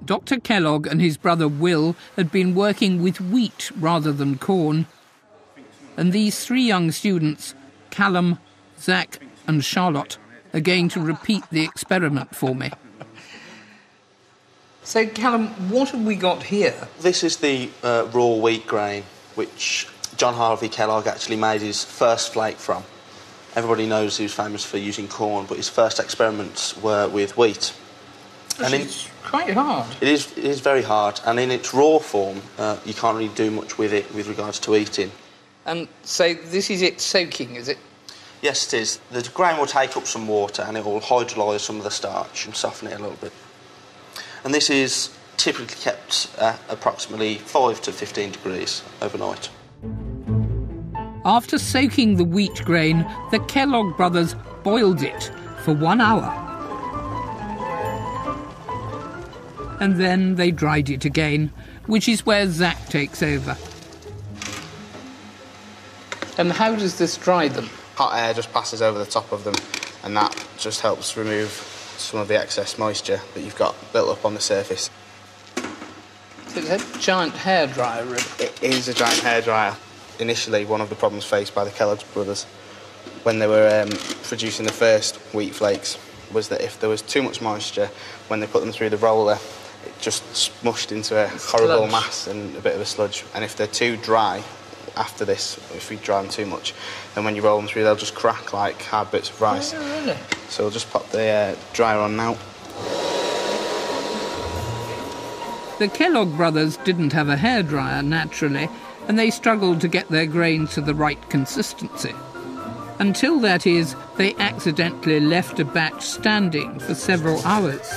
Dr. Kellogg and his brother Will had been working with wheat rather than corn, and these three young students, Callum, Zach and Charlotte, are going to repeat the experiment for me. So, Callum, what have we got here? This is the raw wheat grain, which John Harvey Kellogg actually made his first flake from. Everybody knows he was famous for using corn, but his first experiments were with wheat. quite hard. It is very hard, and in its raw form, you can't really do much with it with regards to eating. And so this is it soaking, is it? Yes, it is. The grain will take up some water and it will hydrolyse some of the starch and soften it a little bit. And this is typically kept at approximately 5 to 15 degrees overnight. After soaking the wheat grain, the Kellogg brothers boiled it for 1 hour. And then they dried it again, which is where Zach takes over. And how does this dry them? Hot air just passes over the top of them, and that just helps remove some of the excess moisture that you've got built up on the surface. So it's a giant hairdryer, really. It is a giant hairdryer. Initially, one of the problems faced by the Kellogg's brothers when they were producing the first wheat flakes was that if there was too much moisture, when they put them through the roller, it just smushed into a horrible mass and a bit of a sludge. And if they're too dry, after this, if we dry them too much, then when you roll them through, they'll just crack like hard bits of rice. Oh, really? So we'll just pop the dryer on now. The Kellogg brothers didn't have a hairdryer, naturally, and they struggled to get their grain to the right consistency. Until, that is, they accidentally left a batch standing for several hours.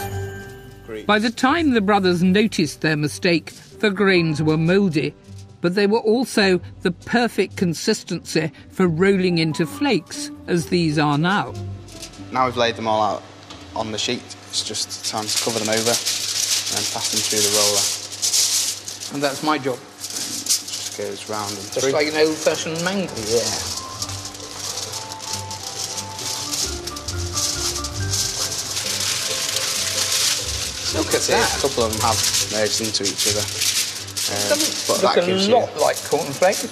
By the time the brothers noticed their mistake, the grains were mouldy, but they were also the perfect consistency for rolling into flakes, as these are now. Now we've laid them all out on the sheet, it's just time to cover them over and then pass them through the roller. And that's my job. Just goes round and through. Just like an old-fashioned mangle. Yeah. Look at that. A couple of them have merged into each other. Doesn't look a lot like cornflakes.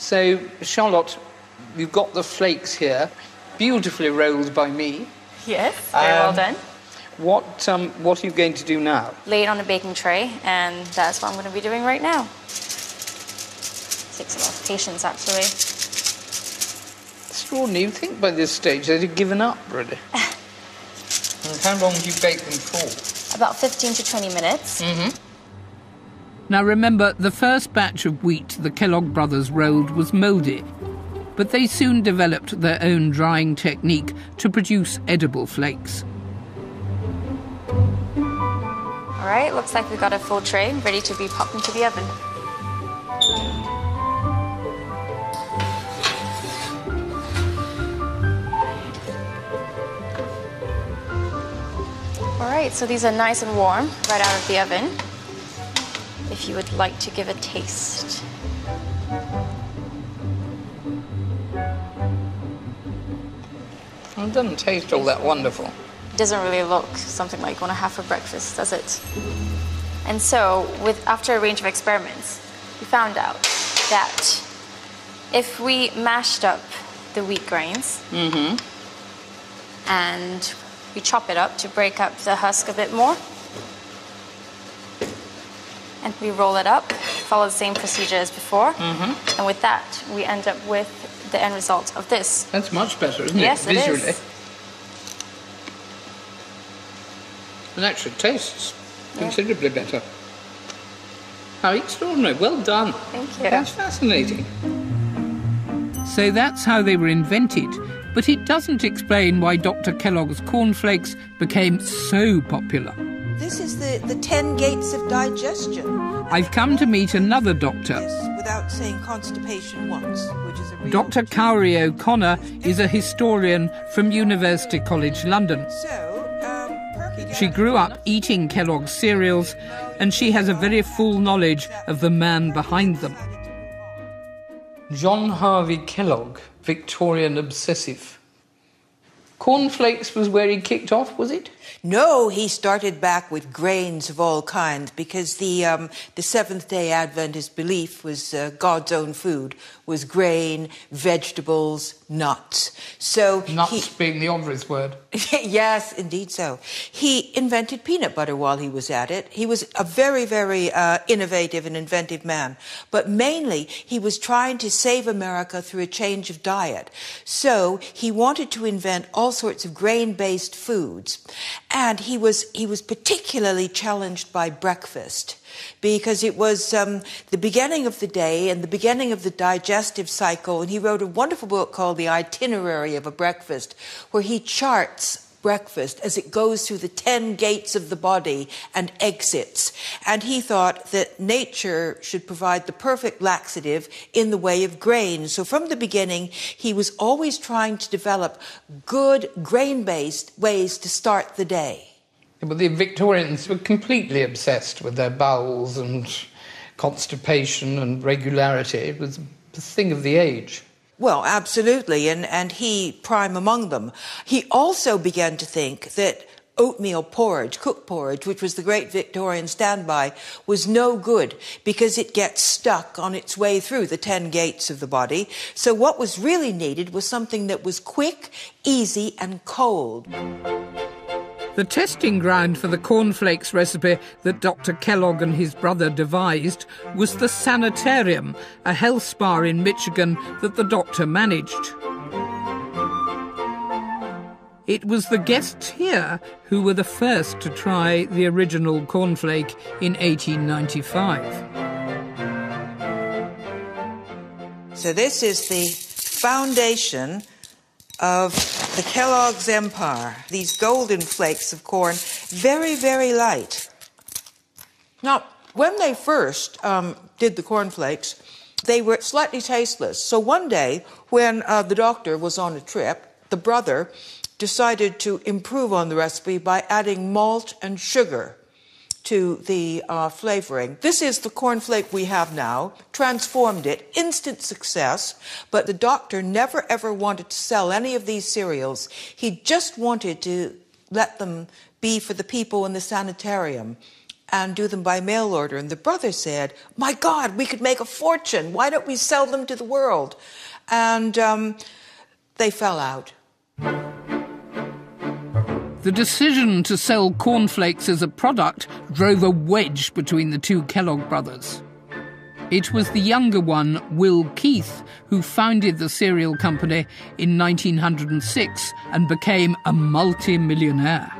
So, Charlotte, you've got the flakes here, beautifully rolled by me. Yes, very well done. What are you going to do now? Lay it on a baking tray, and that's what I'm going to be doing right now. Takes a lot of patience, actually. Extraordinary. You'd think by this stage they'd have given up, really. And how long do you bake them for? About 15 to 20 minutes. Mm-hmm. Now remember, the first batch of wheat the Kellogg brothers rolled was mouldy, but they soon developed their own drying technique to produce edible flakes. All right, looks like we've got a full tray ready to be popped into the oven. All right, so these are nice and warm right out of the oven. If you would like to give a taste. It doesn't taste all that wonderful. It doesn't really look something like you want to have for breakfast, does it? And so, after a range of experiments, we found out that if we mashed up the wheat grains and we chop it up to break up the husk a bit more, and we roll it up, follow the same procedure as before, and with that, we end up with the end result of this. That's much better, isn't it? Yes, it visually. is. It actually tastes considerably better. How extraordinary. Well done. Thank you. That's fascinating. So that's how they were invented, but it doesn't explain why Dr. Kellogg's cornflakes became so popular. This is the 10 gates of digestion. I've come to meet another doctor. Without saying constipation once, which is a real... Dr. Cowrie O'Connor is a historian from University College London. She grew up eating Kellogg's cereals, and she has a very full knowledge of the man behind them. John Harvey Kellogg, Victorian obsessive. Cornflakes was where he kicked off, was it? No, he started back with grains of all kinds because the Seventh-day Adventist belief was God's own food, was grain, vegetables, nuts. So nuts being the obvious word. Yes, indeed so. He invented peanut butter while he was at it. He was a very, very innovative and inventive man. But mainly, he was trying to save America through a change of diet. So he wanted to invent all sorts of grain-based foods. And he was particularly challenged by breakfast, because it was the beginning of the day and the beginning of the digestive cycle. And he wrote a wonderful book called The Itinerary of a Breakfast, where he charts breakfast as it goes through the 10 gates of the body and exits. And he thought that nature should provide the perfect laxative in the way of grain. So from the beginning, he was always trying to develop good grain-based ways to start the day. But the Victorians were completely obsessed with their bowels and constipation and regularity. It was the thing of the age. Well, absolutely, and he prime among them. He also began to think that oatmeal porridge, cooked porridge, which was the great Victorian standby, was no good because it gets stuck on its way through the 10 gates of the body. So what was really needed was something that was quick, easy, and cold. The testing ground for the cornflakes recipe that Dr. Kellogg and his brother devised was the Sanitarium, a health spa in Michigan that the doctor managed. It was the guests here who were the first to try the original cornflake in 1895. So this is the foundation of the Kellogg's empire. These golden flakes of corn, very, very light. Now, when they first did the cornflakes, they were slightly tasteless. So one day, when the doctor was on a trip, the brother decided to improve on the recipe by adding malt and sugar to the flavoring. This is the cornflake we have now, transformed it, instant success, but the doctor never ever wanted to sell any of these cereals. He just wanted to let them be for the people in the sanitarium and do them by mail order. And the brother said, "My God, we could make a fortune. Why don't we sell them to the world?" And they fell out. The decision to sell cornflakes as a product drove a wedge between the two Kellogg brothers. It was the younger one, Will Keith, who founded the cereal company in 1906 and became a multi-millionaire.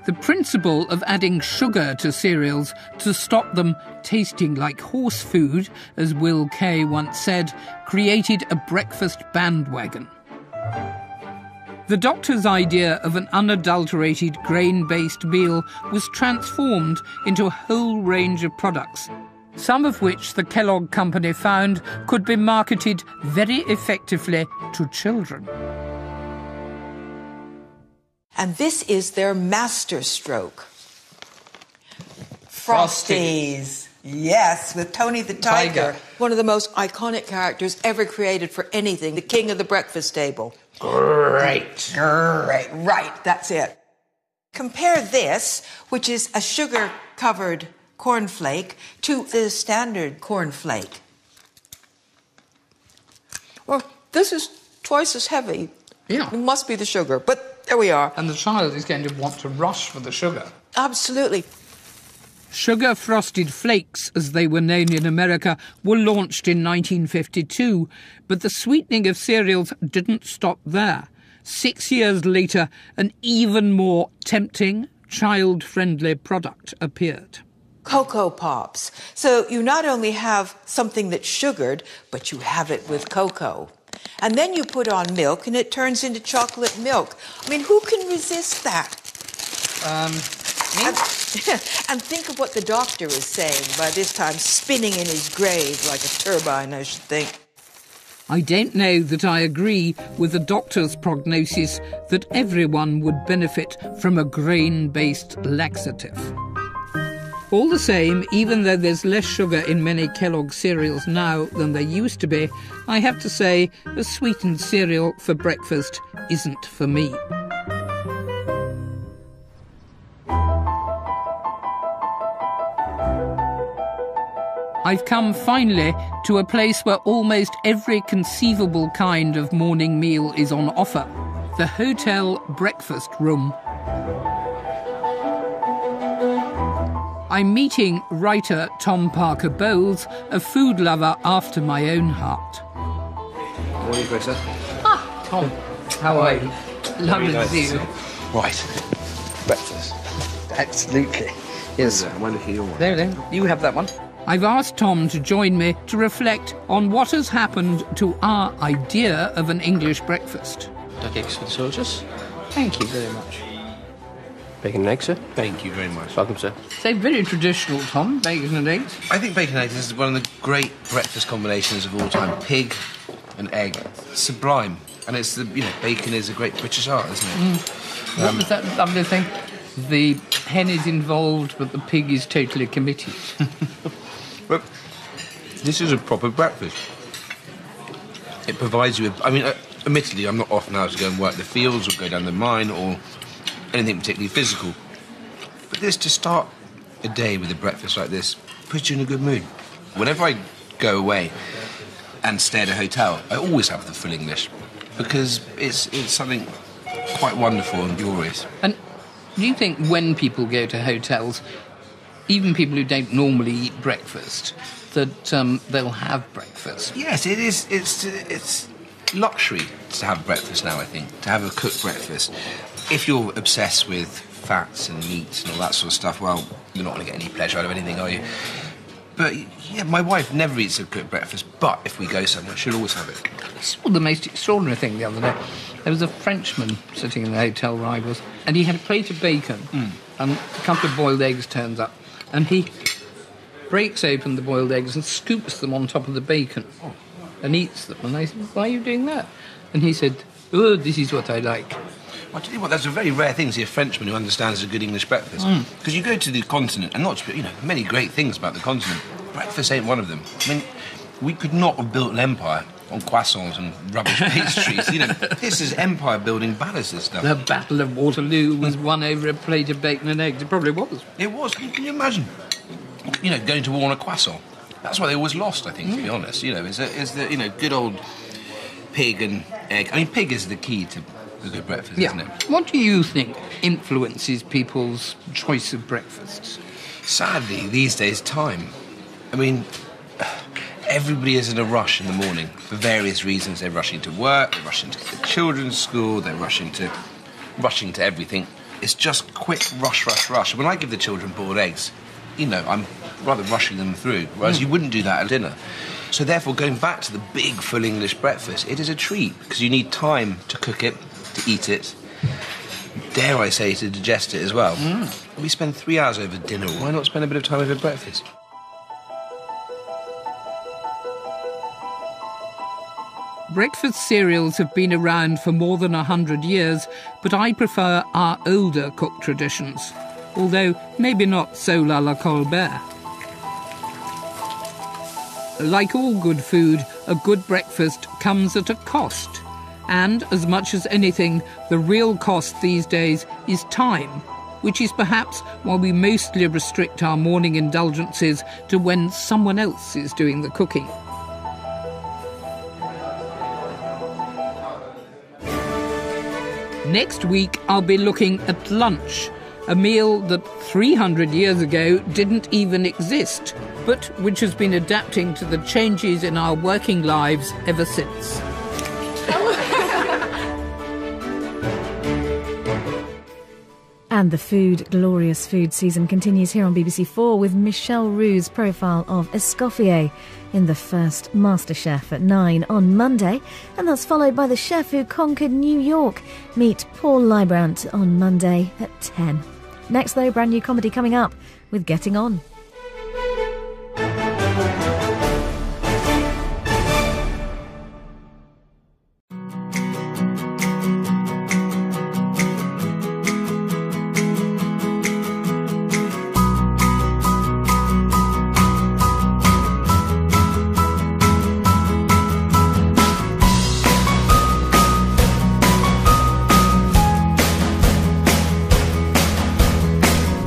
The principle of adding sugar to cereals to stop them tasting like horse food, as Will Kay once said, created a breakfast bandwagon. The doctor's idea of an unadulterated grain-based meal was transformed into a whole range of products, some of which the Kellogg Company found could be marketed very effectively to children. And this is their masterstroke. Frosties. Yes, with Tony the Tiger. One of the most iconic characters ever created for anything, the king of the breakfast table. Great. Right, that's it. Compare this, which is a sugar-covered cornflake, to the standard cornflake. Well, this is twice as heavy. Yeah. It must be the sugar, but there we are. And the child is going to want to rush for the sugar. Absolutely. Sugar-frosted flakes, as they were known in America, were launched in 1952, but the sweetening of cereals didn't stop there. 6 years later, an even more tempting, child-friendly product appeared. Cocoa Pops. So you not only have something that's sugared, but you have it with cocoa. And then you put on milk, and it turns into chocolate milk. I mean, who can resist that? And think of what the doctor is saying by this time, spinning in his grave like a turbine, I should think. I don't know that I agree with the doctor's prognosis that everyone would benefit from a grain-based laxative. All the same, even though there's less sugar in many Kellogg cereals now than there used to be, I have to say a sweetened cereal for breakfast isn't for me. I've come finally to a place where almost every conceivable kind of morning meal is on offer, the Hotel Breakfast Room. I'm meeting writer Tom Parker Bowles, a food lover after my own heart. Morning, Greta. Ah, Tom, how are you? Lovely to see you. Right. Breakfast. Absolutely. Yes. Am I looking at your one? There. You have that one. I've asked Tom to join me to reflect on what has happened to our idea of an English breakfast. Duck eggs for the soldiers. Thank you very much. Bacon and eggs, sir. Thank you very much. Welcome, sir. So very traditional, Tom, bacon and eggs. I think bacon and eggs is one of the great breakfast combinations of all time. Pig and egg. Sublime. And it's bacon is a great British art, isn't it? What was that lovely thing? The hen is involved, but the pig is totally committed. But this is a proper breakfast. It provides you with... admittedly, I'm not off now to go and work the fields or go down the mine or anything particularly physical. But this, to start a day with a breakfast like this, puts you in a good mood. Whenever I go away and stay at a hotel, I always have the full English, because it's something quite wonderful and glorious. And do you think when people go to hotels, even people who don't normally eat breakfast, that they'll have breakfast? Yes, it is. It's luxury to have breakfast now, I think, to have a cooked breakfast. If you're obsessed with fats and meats and all that sort of stuff, well, you're not going to get any pleasure out of anything, are you? But, yeah, my wife never eats a cooked breakfast, but if we go somewhere, she'll always have it. I saw the most extraordinary thing the other day. There was a Frenchman sitting in the hotel where I was, and he had a plate of bacon, and a couple of boiled eggs turns up, and he breaks open the boiled eggs and scoops them on top of the bacon and eats them. And I said, why are you doing that? And he said, oh, this is what I like. Well, I tell you what, that's a very rare thing to see a Frenchman who understands a good English breakfast. Because you go to the continent, and not just, many great things about the continent. Breakfast ain't one of them. I mean, we could not have built an empire on croissants and rubbish pastries. This is empire-building ballads, this stuff. The Battle of Waterloo was won over a plate of bacon and eggs. It probably was. It was. Can you imagine? Going to war on a croissant. That's why they always lost, I think, to be honest. Is the good old pig and egg. I mean, pig is the key to a good breakfast, isn't it? What do you think influences people's choice of breakfasts? Sadly, these days, time. I mean, everybody is in a rush in the morning for various reasons. They're rushing to work, they're rushing to the children's school, they're rushing to everything. It's just quick rush. When I give the children boiled eggs, I'm rather rushing them through, whereas you wouldn't do that at dinner. So therefore, going back to the big, full English breakfast, it is a treat, because you need time to cook it, to eat it, dare I say, to digest it as well. We spend 3 hours over dinner. Why not spend a bit of time over breakfast? Breakfast cereals have been around for more than 100 years, but I prefer our older cook traditions, although maybe not so la la Colbert. Like all good food, a good breakfast comes at a cost. And, as much as anything, the real cost these days is time, which is perhaps why we mostly restrict our morning indulgences to when someone else is doing the cooking. Next week, I'll be looking at lunch, a meal that 300 years ago didn't even exist, but which has been adapting to the changes in our working lives ever since. And the glorious food season continues here on BBC4 with Michelle Roux's profile of Escoffier in the first MasterChef at 9 on Monday, and that's followed by the chef who conquered New York. Meet Paul Leibrant on Monday at 10. Next, though, brand new comedy coming up with Getting On.